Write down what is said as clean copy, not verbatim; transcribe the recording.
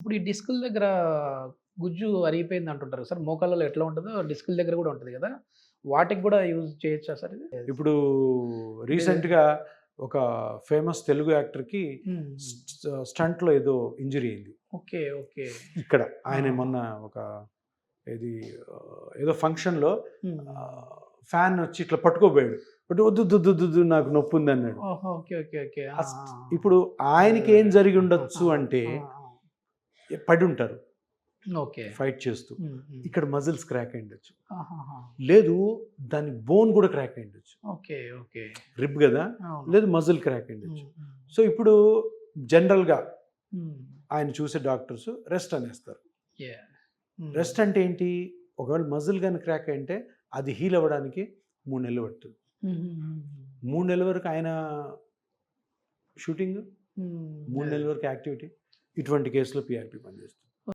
ఇప్పుడు ఈ డిస్కుల దగ్గర గుజ్జు అరిగిపోయింది అంటుంటారు సార్. మోకాళ్ళలో ఎట్లా ఉంటదో డిస్కుల దగ్గర గూడా ఉంటది గదా! వాటికి గూడా యూజ్ చేయొచ్చా సార్ ఇది? ఇప్పుడు రీసెంట్‌గా ఒక ఫేమస్ తెలుగు యాక్టర్‌కి హ్మ్. స్టంట్‌లో ఏదో ఇంజరీ అయింది. ఓకే. ఓకే. ఇక్కడ ఆయన మొన్న ఒక ఇది ఏదో ఫంక్షన్‌లో హ్మ్. ఫ్యాన్ వచ్చి ఇట్లా పట్టుకోబోయాడు. బట్ వద్దు వద్దు వద్దు వద్దు నాకు నొప్పి ఉంది అన్నాడు. ఓహో! ఓకే. ఓకే. ఓకే. ఇప్పుడు ఆయనకి ఏం జరిగి ఉండొచ్చు అంటే పడి ఉంటారు ఓకే. ఫైట్ చేస్తూ. హ్మ్. హ్మ్. ఇక్కడ మజిల్స్ క్రాక్ అయి ఉండొచ్చు. ఆహాహా! లేదు దాని బోన్ కూడా క్రాక్ అయి ఉండొచ్చు. ఓకే. ఓకే. రిబ్ కదా, అవును. లేదు మజిల్ క్రాక్ అయి ఉండొచ్చు. హ్మ్. హ్మ్. సో ఇప్పుడు జనరల్గా హ్మ్. ఆయన చూసే డాక్టర్స్ రెస్ట్ అనేస్తారు. యాహ్! హ్మ్. రెస్ట్ అంటే ఏంటి? ఒకవేళ మజిల్ కానీ క్రాక్ అయింటే అది హీల్ అవ్వడానికి 3 నెలలు పడుతుంది. హుహుహుహు. 3 నెలల వరకు ఆయన షూటింగ్, హ్మ్. 3 నెలల వరకు యాక్టివిటీ. ఇటువంటి కేసులో పీఆర్పీ పనిచేస్తుంది.